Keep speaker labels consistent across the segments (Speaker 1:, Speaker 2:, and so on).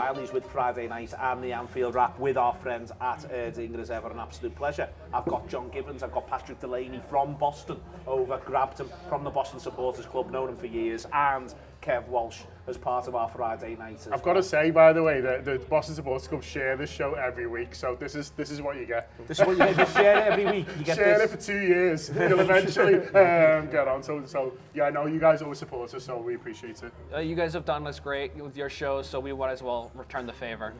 Speaker 1: Riley's with Friday Night and the Anfield Wrap with our friends at Erdinger. As ever, an absolute pleasure. I've got John Gibbons, I've got Patrick Delaney from Boston over, grabbed him from the Boston Supporters Club, known him for years, and Kev Walsh as part of our Friday night.
Speaker 2: I've got to say, by the way, that the Boston Supporters Club share this show every week, so this is what you get.
Speaker 1: This is what you get. You share it every week. You get
Speaker 2: share it for 2 years. You'll eventually get on. So yeah, I know you guys always support us, so we appreciate it.
Speaker 3: You guys have done us great with your shows, so we might as well return the favor.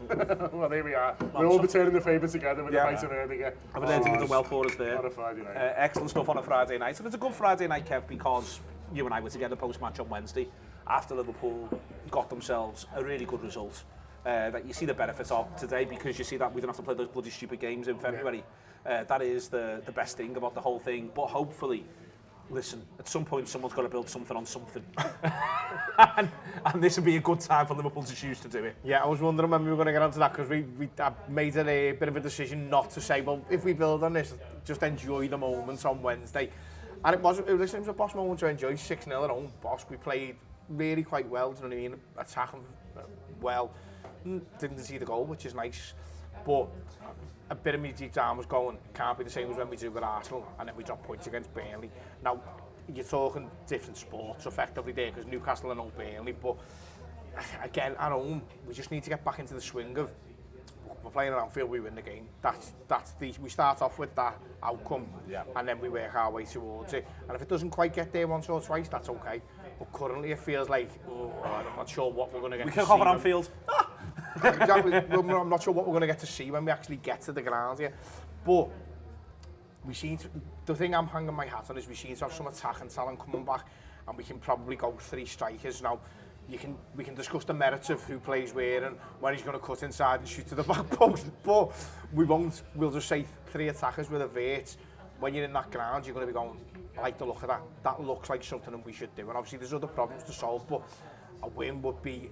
Speaker 2: Well, there we are. We're all returning the favour together with the fight of Erdinger.
Speaker 1: I've been Erdinger done well for us there.
Speaker 2: On a Friday night.
Speaker 1: Excellent stuff on a Friday night. And it's a good Friday night, Kev, because you and I were together post-match on Wednesday after Liverpool got themselves a really good result that you see the benefits of today, because you see that we don't have to play those bloody stupid games in February. That is the best thing about the whole thing. But hopefully, listen, at some point someone's got to build something on something. and this would be a good time for Liverpool to choose to do it.
Speaker 4: Yeah, I was wondering when we were going to get onto that, because we made a bit of a decision not to say, well, if we build on this, just enjoy the moments on Wednesday. And it was a boss moment to enjoy. 6-0 at home, boss. We played really quite well, do you know what I mean? Attacking well. Didn't see the goal, which is nice. But a bit of me deep down was going, it can't be the same as when we do with Arsenal, and then we drop points against Burnley. Now, you're talking different sports effectively there, because Newcastle are not Burnley, but again, at home, we just need to get back into the swing of, we're playing at Anfield, we win the game. We start off with that outcome, and then we work our way towards it. And if it doesn't quite get there once or twice, that's okay. But currently it feels like, I'm not sure what we're going to get to see.
Speaker 1: We can cover Anfield.
Speaker 4: Exactly. I'm not sure what we're going to get to see when we actually get to the ground here. But the thing I'm hanging my hat on is we seem to have some attacking talent coming back, and we can probably go 3 strikers. Now, we can discuss the merits of who plays where and when he's going to cut inside and shoot to the back post, but we won't. We'll just say 3 attackers with a vert. When you're in that ground, you're going to be going, I like the look of that. That looks like something that we should do. And obviously there's other problems to solve, but a win would be,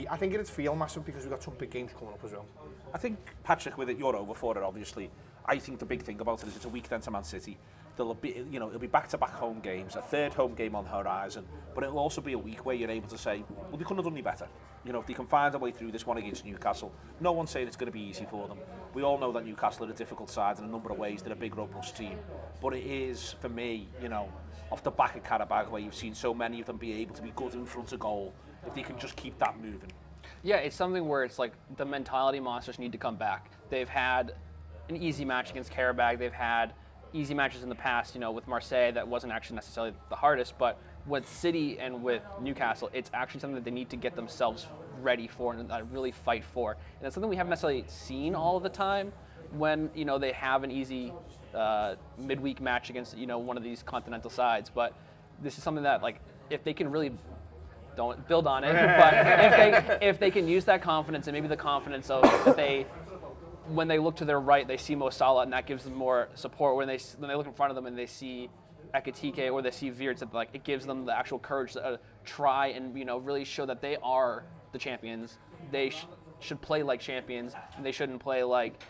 Speaker 4: I think it'd feel massive, because we've got some big games coming up as well.
Speaker 1: I think, Patrick, with it, you're over for it, obviously. I think the big thing about it is it's a week then to Man City. There'll be, it'll be back-to-back home games, a third home game on the horizon, but it'll also be a week where you're able to say, well, they couldn't have done any better. If they can find a way through this one against Newcastle, no one's saying it's going to be easy for them. We all know that Newcastle are a difficult side in a number of ways. They're a big, robust team. But it is, for me, off the back of Karabag, where you've seen so many of them be able to be good in front of goal, if they can just keep that moving.
Speaker 3: Yeah, it's something where it's like the mentality monsters need to come back. They've had an easy match against Karabag. They've had easy matches in the past, with Marseille, that wasn't actually necessarily the hardest, but with City and with Newcastle, it's actually something that they need to get themselves ready for and really fight for. And it's something we haven't necessarily seen all of the time when, they have an easy midweek match against, one of these continental sides. But this is something that, like, if they can really, don't build on it, but if they can use that confidence, and maybe the confidence of that when they look to their right, they see Mo Salah, and that gives them more support. When they look in front of them and they see Ekitike or they see Wirtz, it gives them the actual courage to try and really show that they are the champions. They should play like champions, and they shouldn't play like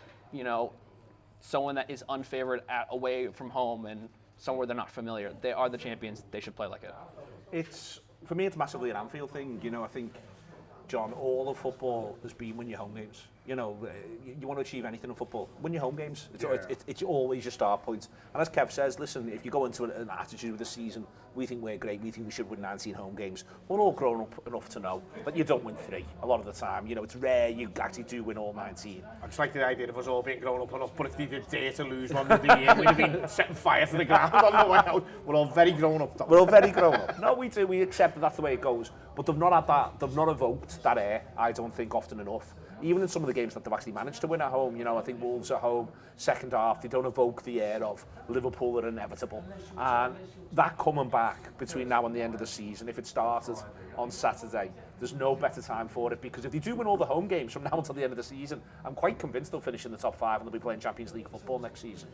Speaker 3: someone that is unfavored away from home and somewhere they're not familiar. They are the champions. They should play like it.
Speaker 1: For me, it's massively an Anfield thing. I think, John, all of football has been win your home games. You want to achieve anything in football, win your home games. It's always your start point. And as Kev says, listen, if you go into an attitude of the season, we think we're great, we think we should win 19 home games. We're all grown up enough to know that you don't win 3 a lot of the time. It's rare you actually do win all 19.
Speaker 4: I just like the idea of us all being grown up enough, but if they did dare to lose one of the year, we'd have been setting fire to the ground on the way out. We're all very grown up, though.
Speaker 1: We're all very grown up. No, we do. We accept that that's the way it goes. But they've not had that. They've not evoked that air, I don't think, often enough. Even in some of the games that they've actually managed to win at home, I think Wolves at home, second half, they don't evoke the air of Liverpool are inevitable. And that coming back between now and the end of the season, if it started on Saturday, there's no better time for it, because if they do win all the home games from now until the end of the season, I'm quite convinced they'll finish in the top 5 and they'll be playing Champions League football next season.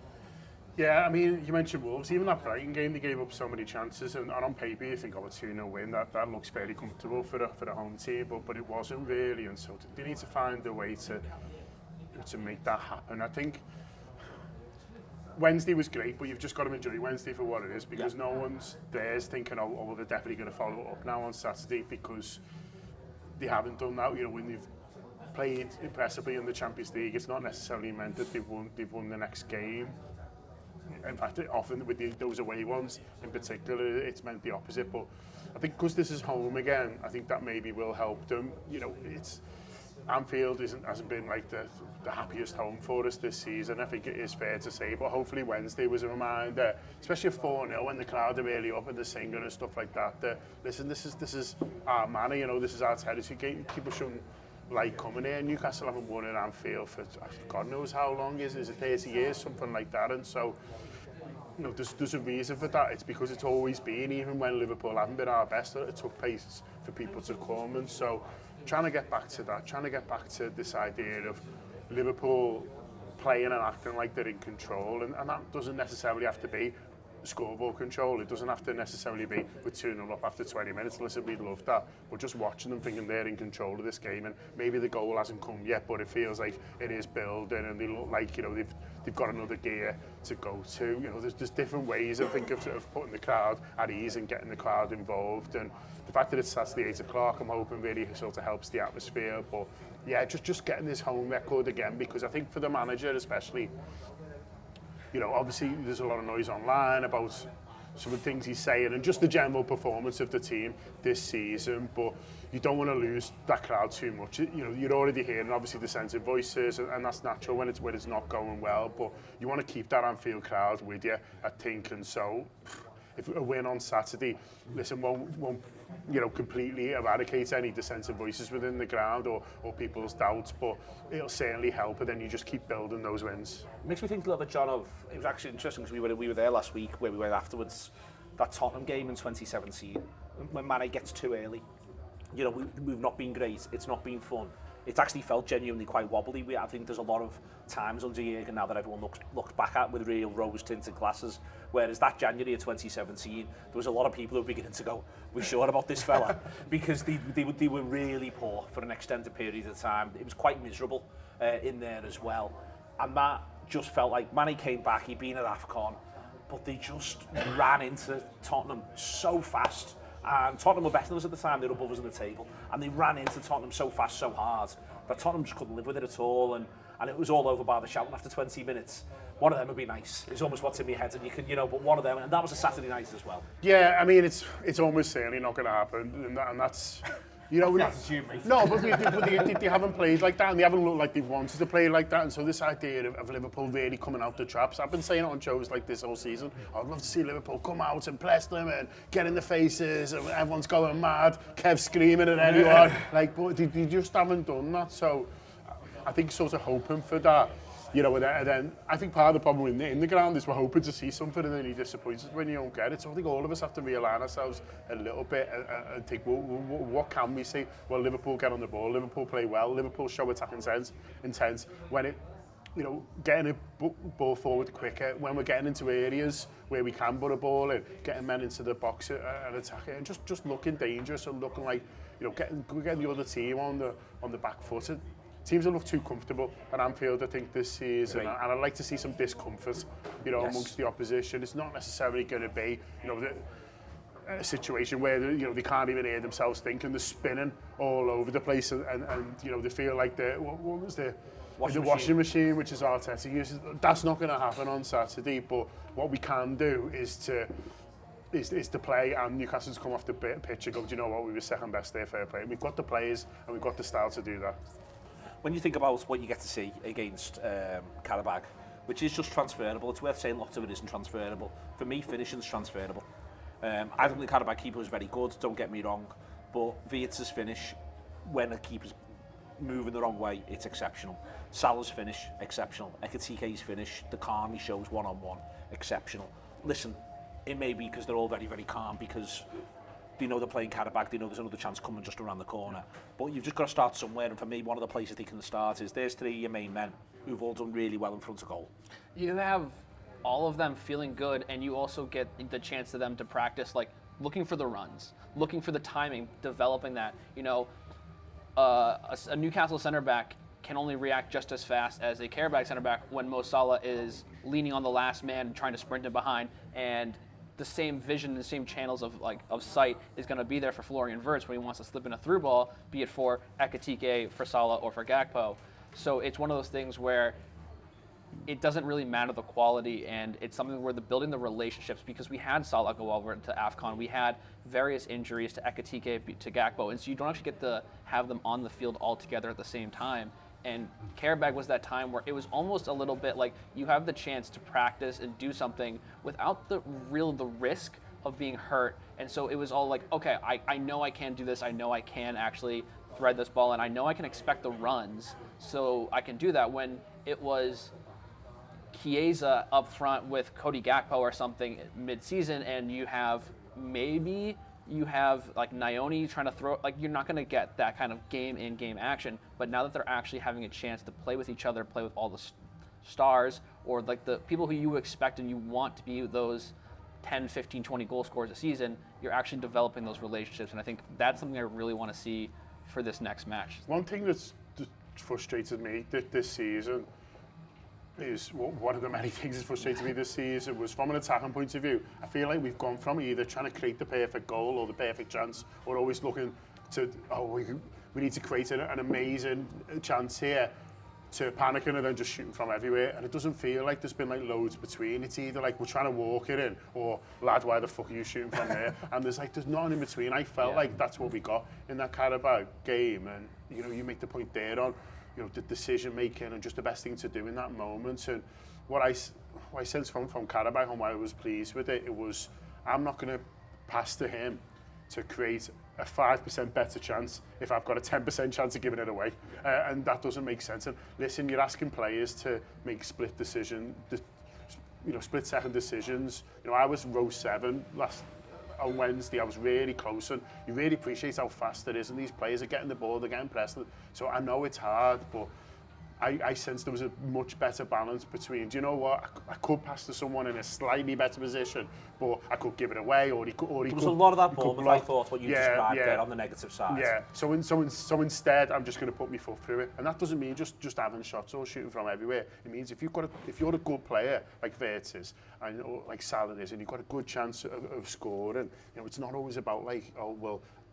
Speaker 2: Yeah, I mean, you mentioned Wolves. Even that Brighton game, they gave up so many chances, and on paper you think, a 2-0 win, that looks fairly comfortable for a home team, but it wasn't really, and so they need to find a way to make that happen. I think Wednesday was great, but you've just got to enjoy Wednesday for what it is, because no one's there's thinking, well, they're definitely going to follow up now on Saturday, because they haven't done that. When they've played impressively in the Champions League, it's not necessarily meant that they've won the next game. In fact, often with those away ones in particular, it's meant the opposite. But I think because this is home again, I think that maybe will help them. You know, it's Anfield hasn't been like the happiest home for us this season. I think it is fair to say. But hopefully Wednesday was a reminder, especially a 4-0 when the crowd are really up and they're singing and stuff like that. That listen, this is our manor. You know, this is our territory. People shouldn't like coming here. Newcastle haven't won at Anfield for God knows how long. Is it 30 years, something like that? And so, you know, there's a reason for that. It's because it's always been, even when Liverpool haven't been our best, it took place for people to come. And so, trying to get back to that, trying to get back to this idea of Liverpool playing and acting like they're in control, and that doesn't necessarily have to be scoreboard control. It doesn't have to necessarily be with 2-0 up after 20 minutes. Listen, we'd love that. But just watching them thinking they're in control of this game, and maybe the goal hasn't come yet, but it feels like it is building, and they look like, you know, they've got another gear to go to. You know, there's different ways, I think, of putting the crowd at ease and getting the crowd involved. And the fact that it's Saturday 8 o'clock, I'm hoping really sort of helps the atmosphere. But yeah, just getting this home record again, because I think for the manager especially, you know, obviously there's a lot of noise online about some of the things he's saying and just the general performance of the team this season, but you don't want to lose that crowd too much. You know, you're already hearing obviously dissenting voices, and that's natural when it's not going well, but you want to keep that Anfield crowd with you, I think. And so if a win on Saturday, listen, won't you know, completely eradicate any dissenting voices within the ground or people's doubts, but it'll certainly help, and then you just keep building those wins.
Speaker 1: It makes me think a little bit, John, of, it was actually interesting because we were there last week where we were afterwards, that Tottenham game in 2017, when Mane gets too early. You know, we've not been great, it's not been fun. It's actually felt genuinely quite wobbly. I think there's a lot of times under Jürgen now that everyone looks back at with real rose-tinted glasses, whereas that January of 2017, there was a lot of people who were beginning to go, we're sure about this fella, because they were really poor for an extended period of time. It was quite miserable in there as well. And that just felt like Mane came back, he'd been at AFCON, but they just ran into Tottenham so fast. And Tottenham were better than us at the time, they were above us in the table, and they ran into Tottenham so fast, so hard, that Tottenham just couldn't live with it at all, and it was all over by the shouting after 20 minutes. One of them would be nice, it's almost what's in my head, and you can, you know, but one of them, and that was a Saturday night as well.
Speaker 2: Yeah, I mean, it's almost certainly not going to happen, and that's, you know, no, but they haven't played like that, and they haven't looked like they've wanted to play like that. And so this idea of Liverpool really coming out the traps, I've been saying it on shows like this all season. I'd love to see Liverpool come out and press them and get in the faces, and everyone's going mad, Kev screaming at anyone, like, but they just haven't done that. So I think sort of hoping for that. You know, and then I think part of the problem in the ground is we're hoping to see something, and then you're disappointed when you don't get it. So I think all of us have to realign ourselves a little bit and think, well, what can we see? Well, Liverpool get on the ball, Liverpool play well, Liverpool show attacking intent when it, you know, getting a ball forward quicker, when we're getting into areas where we can put a ball in, getting men into the box and attacking, and just looking dangerous and looking like, you know, getting the other team on the back foot. Teams have looked too comfortable at Anfield, I think, this season, and I'd like to see some discomfort, you know, amongst the opposition. It's not necessarily going to be, you know, a situation where, you know, they can't even hear themselves thinking, they're spinning all over the place, and you know, they feel like what was the washing machine, which is Arteta uses. That's not going to happen on Saturday, but what we can do is to play, and Newcastle's come off the pitch and go, do you know what, we were second best there, fair play. We've got the players and we've got the style to do that.
Speaker 1: When you think about what you get to see against Karabakh, which is just transferable, it's worth saying lots of it isn't transferable. For me, finishing's transferable. I think the Karabakh keeper was very good, don't get me wrong, but Wirtz's finish, when a keeper's moving the wrong way, it's exceptional. Salah's finish, exceptional. Ekitike's finish, the calm he shows one-on-one, exceptional. Listen, it may be because they're all very, very calm, because they know they're playing Karabakh, they know there's another chance coming just around the corner. But you've just got to start somewhere, and for me, one of the places they can start is there's three of your main men who've all done really well in front of goal.
Speaker 3: You have all of them feeling good, and you also get the chance to them to practice, like, looking for the runs, looking for the timing, developing that. You know, a Newcastle center back can only react just as fast as a Karabakh center back when Mo Salah is leaning on the last man and trying to sprint in behind, and the same vision, the same channels of sight is going to be there for Florian Wirtz when he wants to slip in a through ball, be it for Ekitike, for Salah, or for Gakpo. So it's one of those things where it doesn't really matter the quality, and it's something where building the relationships, because we had Salah go over to AFCON, we had various injuries to Ekitike, to Gakpo, and so you don't actually get to have them on the field all together at the same time. And Karabag was that time where it was almost a little bit like you have the chance to practice and do something without the risk of being hurt. And so it was all like, okay, I know I can do this. I know I can actually thread this ball, and I know I can expect the runs, so I can do that. When it was Chiesa up front with Cody Gakpo or something mid-season, and you have like Nioni trying to throw, like you're not going to get that kind of game-in-game action. But now that they're actually having a chance to play with each other, play with all the stars, or like the people who you expect and you want to be those 10, 15, 20 goal scorers a season, you're actually developing those relationships. And I think that's something I really want to see for this next match.
Speaker 2: One thing that frustrated me this season is one of the many things that frustrated me this season was from an attacking point of view. I feel like we've gone from either trying to create the perfect goal or the perfect chance, or always looking to, we need to create an amazing chance here, to panicking and then just shooting from everywhere. And it doesn't feel like there's been like loads between. It's either like we're trying to walk it in, or lad, why the fuck are you shooting from there? And there's nothing in between. I felt like that's what we got in that Carabao game. And you make the point there on the decision making and just the best thing to do in that moment. And what I sensed from Carabao and why I was pleased with it, was I'm not going to pass to him to create a 5% better chance if I've got a 10% chance of giving it away. And that doesn't make sense. And listen, you're asking players to make split second decisions. I was row 7 on Wednesday. I was really close, and you really appreciate how fast it is, and these players are getting the ball, they're getting pressed. So I know it's hard, but I sense there was a much better balance between, do you know what, I could pass to someone in a slightly better position, but I could give it away, or he could. There
Speaker 1: was a lot of that Bournemouth, I thought, what you described there on the negative side.
Speaker 2: Yeah, so instead, I'm just going to put my foot through it. And that doesn't mean just having shots or shooting from everywhere. It means if you're a good player, like Wirtz is, and like Salah is, and you've got a good chance of scoring, it's not always about like,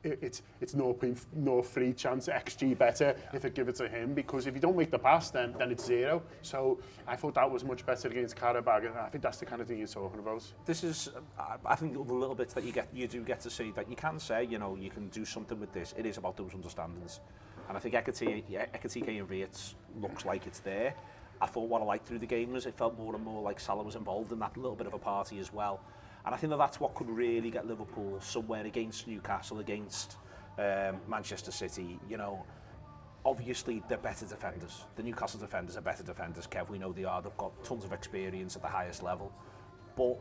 Speaker 2: it's 0.03 chance XG better if I give it to him, because if you don't make the pass, then it's 0. So I thought that was much better against Karabag, and I think that's the kind of thing you're talking about.
Speaker 1: This is, I think, the little bits that you do get to see, that you can say, you can do something with this. It is about those understandings, and I think Ekitike and Wirtz looks like it's there. I thought what I liked through the game was it felt more and more like Salah was involved in that little bit of a party as well. And I think that's what could really get Liverpool somewhere against Newcastle, against Manchester City. Obviously they're better defenders. The Newcastle defenders are better defenders, Kev. We know they are. They've got tons of experience at the highest level. But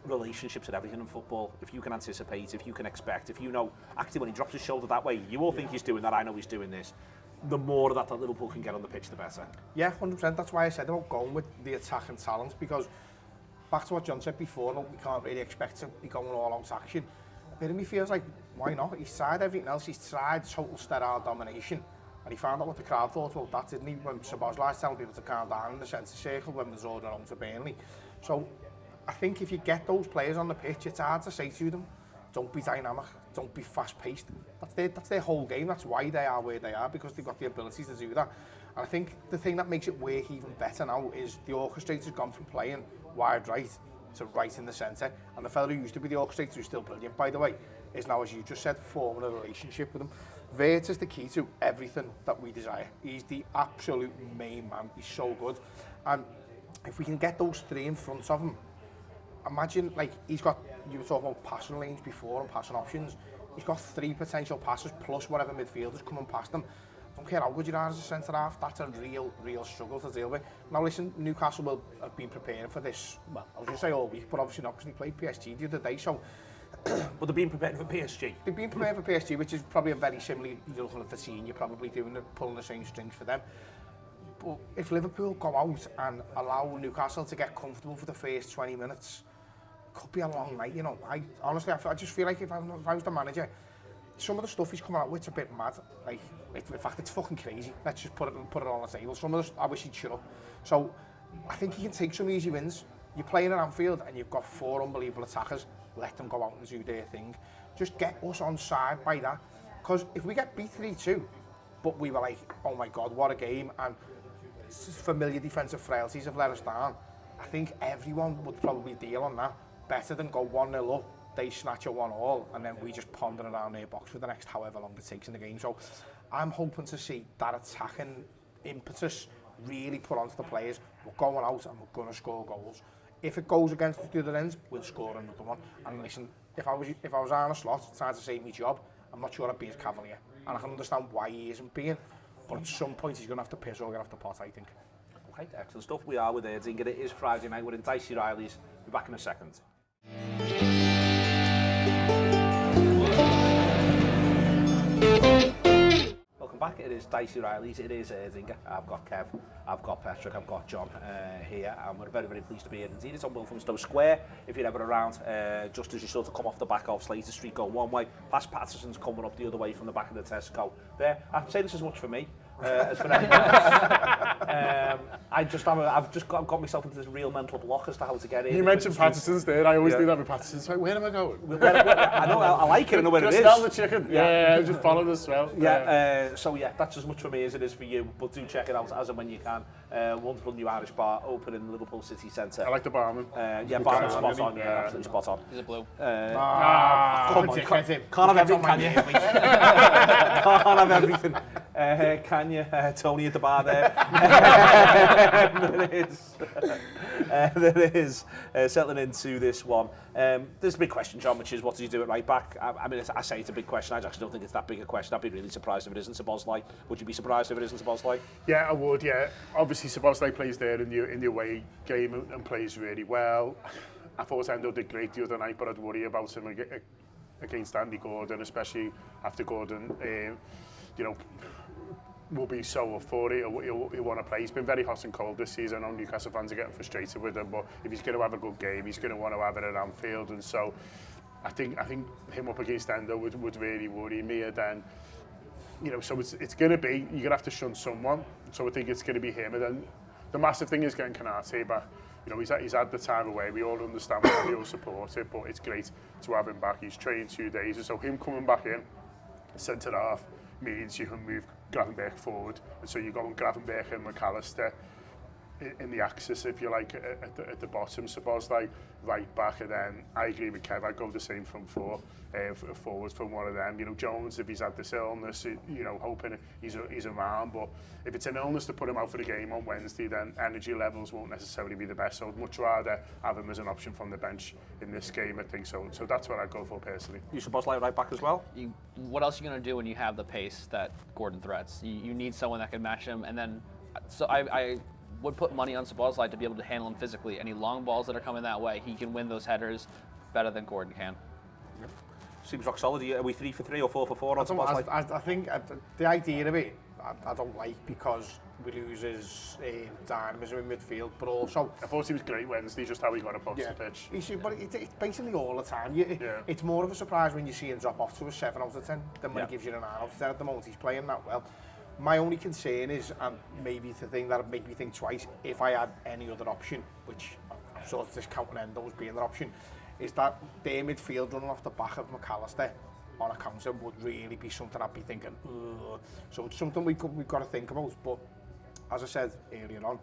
Speaker 1: relationships are everything in football. If you can anticipate, if you can expect, if you know, actually when he drops his shoulder that way, you all think he's doing that, I know he's doing this. The more of that Liverpool can get on the pitch, the better.
Speaker 4: Yeah, 100%. That's why I said about going with the attacking talent, because back to what John said before, we can't really expect to be going all out action. A bit of me feels like, why not? He's tried everything else. He's tried total sterile domination, and he found out what the crowd thought about that, didn't he? When Szoboszlai's telling people to calm down in the centre circle when there's order on to Burnley. So I think if you get those players on the pitch, it's hard to say to them, don't be dynamic, don't be fast-paced. That's their whole game. That's why they are where they are, because they've got the ability to do that. And I think the thing that makes it work even better now is the orchestrator's gone from playing wide right to right in the centre, and the fellow who used to be the orchestrator, who's still brilliant by the way, is now, as you just said, forming a relationship with him. Wirtz is the key to everything that we desire. He's the absolute main man. He's so good, and if we can get those three in front of him, imagine, like, he's got, you were talking about passing lanes before and passing options, he's got 3 potential passes plus whatever midfielders coming past him. Don't care how good you are as a centre half, that's a real struggle to deal with. Now listen, Newcastle will have been preparing for this, well, I was going to say all week, but obviously not, because they played PSG the other day, so...
Speaker 1: But they've been preparing for PSG.
Speaker 4: They've been preparing for PSG, which is probably a very similar, you're looking at the scene, you're probably pulling the same strings for them. But if Liverpool go out and allow Newcastle to get comfortable for the first 20 minutes, it could be a long night, I just feel like if I was the manager, some of the stuff he's coming out with is a bit mad. Like, in fact, it's fucking crazy. Let's just put it on the table. Some of the I wish he'd shut up. So, I think he can take some easy wins. You're playing at Anfield and you've got 4 unbelievable attackers. let them go out and do their thing. Just get us on side by that. Because if we get beat 3-2, but we were like, oh my God, what a game, and familiar defensive frailties have let us down, I think everyone would probably deal on that. Better than go 1-0 up, they snatch a 1-all, and then we just ponder around their box for the next however long it takes in the game. So I'm hoping to see that attacking impetus really put onto the players. We're going out and we're going to score goals. If it goes against the other ends, we'll score another one. And listen, if I was Arne Slot trying to save my job, I'm not sure I'd be as cavalier. And I can understand why he isn't being. But at some point he's going to have to piss or get off the pot, I think.
Speaker 1: Okay, excellent stuff. We are with Erdinger. It is Friday night. We're in Dicey Riley's. We'll be back in a second. Welcome back. It is Dicey Riley's. It is Erdinger. I've got Kev, I've got Patrick, I've got John here, and we're very, very pleased to be here indeed. It's on Wilfhamstow Square. If you're ever around, just as you sort of come off the back of Slater Street, go one way, past Patterson's coming up the other way from the back of the Tesco. There, I'd say this as much for me as for anyone else. I've just got myself into this real mental block as to how to get in.
Speaker 2: You mentioned Patterson's there. I always do that with Patterson's. Like, where am I going?
Speaker 1: I know, I like it. I know where it is.
Speaker 2: Smell the chicken. Yeah, just follow the smell.
Speaker 1: So that's as much for me as it is for you. But do check it out as and when you can. Wonderful new Irish bar open in the Liverpool city centre.
Speaker 2: I like the barman.
Speaker 1: Barman's spot on. Yeah, absolutely spot on.
Speaker 3: Is it blue?
Speaker 1: Come on, can't have everything, can you? Can't have everything. Can you? Tony at the bar there. There is settling into this one. There's a big question, John, which is what do you do at right back? I mean, I say it's a big question. I actually don't think it's that big a question. I'd be really surprised if it isn't Szoboszlai. Would you be surprised if it isn't Szoboszlai?
Speaker 2: Yeah, I would. Yeah, obviously Szoboszlai plays there in the away game and plays really well. I thought Endo did great the other night, but I'd worry about him against Andy Gordon, especially after Gordon, will be so up for it. He'll want to play. He's been very hot and cold this season. I know Newcastle fans are getting frustrated with him, but if he's going to have a good game, he's going to want to have it at Anfield. And so I think him up against Endo would really worry me. And then, so it's going to be, you're going to have to shun someone. So I think it's going to be him. And then the massive thing is getting Konate back. He's had the time away. We all understand why we all support it, but it's great to have him back. He's trained 2 days. And so him coming back in, centre half, means you can move Gravenberch forward, and so you're going Gravenberch and McAllister in the axis, if you like, at the bottom. Szoboszlai right back, and then I agree with Kev. I'd go the same from forwards from one of them. Jones, if he's had this illness, hoping he's around. But if it's an illness to put him out for the game on Wednesday, then energy levels won't necessarily be the best. So I'd much rather have him as an option from the bench in this game, I think. So that's what I'd go for personally.
Speaker 1: You Szoboszlai right back as well?
Speaker 3: What else are you going to do when you have the pace that Gordon threats? You need someone that can match him, and then so I would put money on Szoboszlai to be able to handle him physically. Any long balls that are coming that way, he can win those headers better than Gordon can.
Speaker 1: Yep. Seems rock solid. Are we 3 for 3 or 4 for 4 on Szoboszlai?
Speaker 4: I think the idea of it, I don't like, because we lose his dynamism in midfield, but also...
Speaker 2: I thought he was great Wednesday, just how he got across the pitch.
Speaker 4: But it's basically all the time. It's more of a surprise when you see him drop off to a 7 out of 10 than when he gives you an 9 out of 10 at the moment. He's playing that well. My only concern is, and maybe the thing that would make me think twice, if I had any other option, which I'm sort of discounting Endo as being an option, is that their midfield running off the back of McAllister on a counter would really be something I'd be thinking, ugh. So it's something we've got to think about. But as I said earlier on,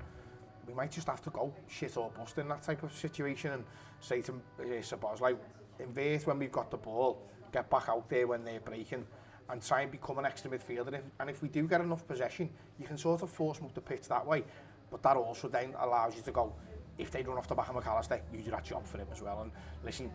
Speaker 4: we might just have to go shit or bust in that type of situation and say to Szoboszlai, invert when we've got the ball, get back out there when they're breaking, and try and become an extra midfielder. And if we do get enough possession, you can sort of force them up the pitch that way. But that also then allows you to go, if they run off the back of McAllister, you do that job for him as well. And listen,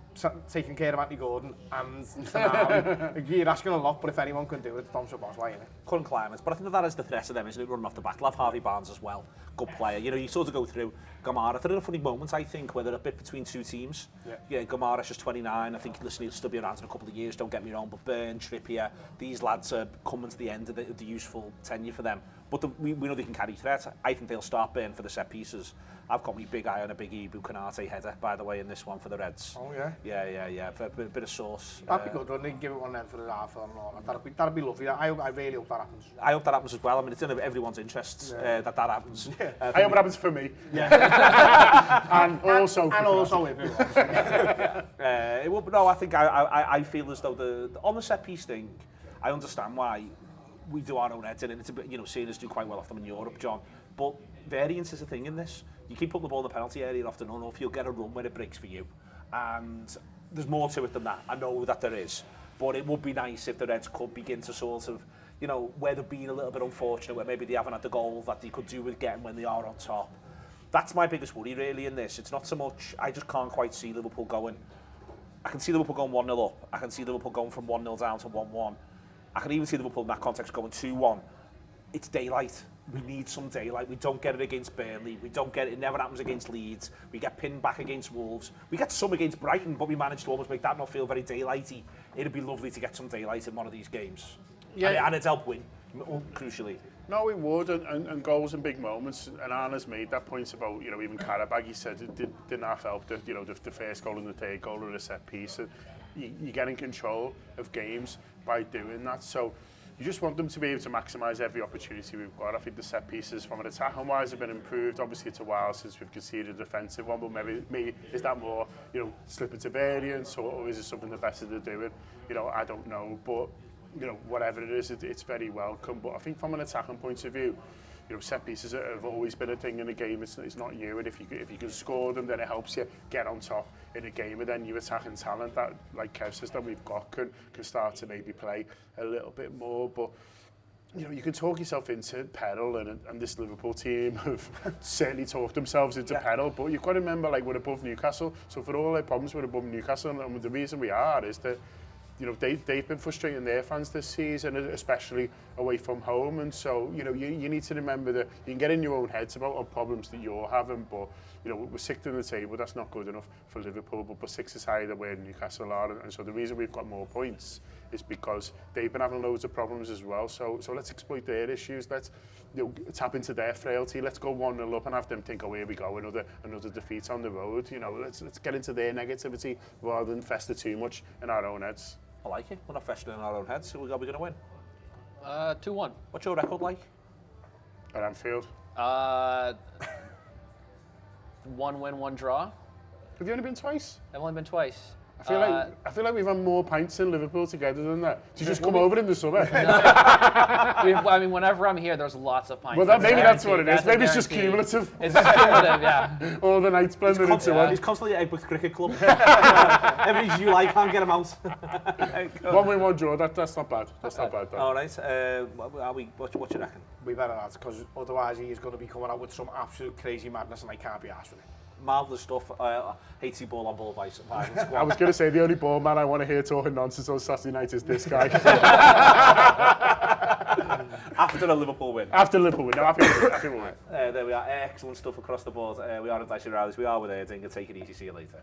Speaker 4: taking care of Anthony Gordon and Tonali, you're asking a lot, but if anyone can do it, it's Tom Szoboszlai, isn't it?
Speaker 1: Current climates, but I think that is the threat of them, isn't it? Running off the back. They'll have Harvey Barnes as well. Good player. You sort of go through Gamara. They're in a funny moment, I think, where they're a bit between two teams. Yeah, Gamara's just 29. I think he'll still be around in a couple of years, don't get me wrong, but Burn, Trippier, these lads are coming to the end of the useful tenure for them. But we know they can carry threat. I think they'll start burning for the set pieces. I've got my big eye on a big Ibu Konate header, by the way, in this one for the Reds.
Speaker 4: Oh, yeah?
Speaker 1: Yeah. For a bit of sauce.
Speaker 4: That'd be good, wouldn't it? Give it one then for the half and all that. That'd be lovely. I really hope that happens.
Speaker 1: I hope that happens as well. I mean, it's in everyone's interests that happens.
Speaker 2: I hope it happens for me.
Speaker 1: Yeah.
Speaker 2: and also
Speaker 4: everyone.
Speaker 1: No, I think I feel as though on the set piece thing, I understand why we do our own heads in, and it's a bit, seeing us do quite well off them in Europe, John. But variance is a thing in this. You keep putting the ball in the penalty area often enough, you'll get a run where it breaks for you. And there's more to it than that. I know that there is. But it would be nice if the Reds could begin to sort of, where they've been a little bit unfortunate, where maybe they haven't had the goal that they could do with getting when they are on top. That's my biggest worry, really, in this. It's not so much, I just can't quite see Liverpool going. I can see Liverpool going 1-0 up. I can see Liverpool going from 1-0 down to 1-1. I can even see Liverpool in that context going 2-1. It's daylight. We need some daylight. We don't get it against Burnley. We don't get it. It never happens against Leeds. We get pinned back against Wolves. We get some against Brighton, but we managed to almost make that not feel very daylighty. It'd be lovely to get some daylight in one of these games.
Speaker 2: Yeah.
Speaker 1: And it'd help win, crucially.
Speaker 2: No, it would, and goals in big moments. And Arna's made that point about, even Karabag, he said it didn't half help the first goal and the third goal of a set piece. And you get in control of games by doing that. So you just want them to be able to maximise every opportunity we've got. I think the set pieces from an attacking wise have been improved. Obviously, it's a while since we've conceded a defensive one, but maybe is that more, slip into variance, or is it something the best are doing? I don't know, but whatever it is, it's very welcome. But I think from an attacking point of view, set pieces have always been a thing in the game. It's not new, and if you can score them, then it helps you get on top in a game. And then your attacking talent that, like Kev says, that we've got can start to maybe play a little bit more. But you can talk yourself into peril, and this Liverpool team have certainly talked themselves into peril. But you've got to remember, we're above Newcastle. So for all their problems, we're above Newcastle, and the reason we are is that they've been frustrating their fans this season, especially away from home. And so, you need to remember that you can get in your own heads about problems that you're having, but, we're sixth in the table. That's not good enough for Liverpool, but 6 is higher than where Newcastle are. And so the reason we've got more points is because they've been having loads of problems as well. So let's exploit their issues. Let's tap into their frailty. Let's go 1-0 up and have them think, oh, here we go, another defeat on the road. Let's get into their negativity rather than fester too much in our own heads.
Speaker 1: I like it. We're not festering in our own heads. So we're going to win.
Speaker 3: 2-1.
Speaker 1: What's your record like?
Speaker 2: At Anfield.
Speaker 3: 1 win, 1 draw.
Speaker 2: Have you only been twice?
Speaker 3: I've only been twice.
Speaker 2: I feel like we've had more pints in Liverpool together than that. Did you just come over in the summer?
Speaker 3: I mean, whenever I'm here, there's lots of pints.
Speaker 2: Well, maybe that's what it is. Maybe it's just cumulative.
Speaker 3: It's just cumulative, yeah.
Speaker 2: All the nights blended into one.
Speaker 1: He's constantly at Eggbrook Cricket Club. Every July can't get him out.
Speaker 2: 1 win, 1 draw. That's not bad. That's not bad, though.
Speaker 1: All right. What do you reckon?
Speaker 4: We better not, because otherwise he's going to be coming out with some absolute crazy madness, and I can't be arsed with it.
Speaker 1: Marvellous stuff. Hate you ball on ball vice.
Speaker 2: I was going to say the only ball man I want to hear talking nonsense on Saturday night is this guy.
Speaker 1: After a Liverpool win.
Speaker 2: After Liverpool win. No, after Liverpool win.
Speaker 1: There we are. Excellent stuff across the board. We are at Dicey Rallies. We are with Erdinger. Take it easy. See you later.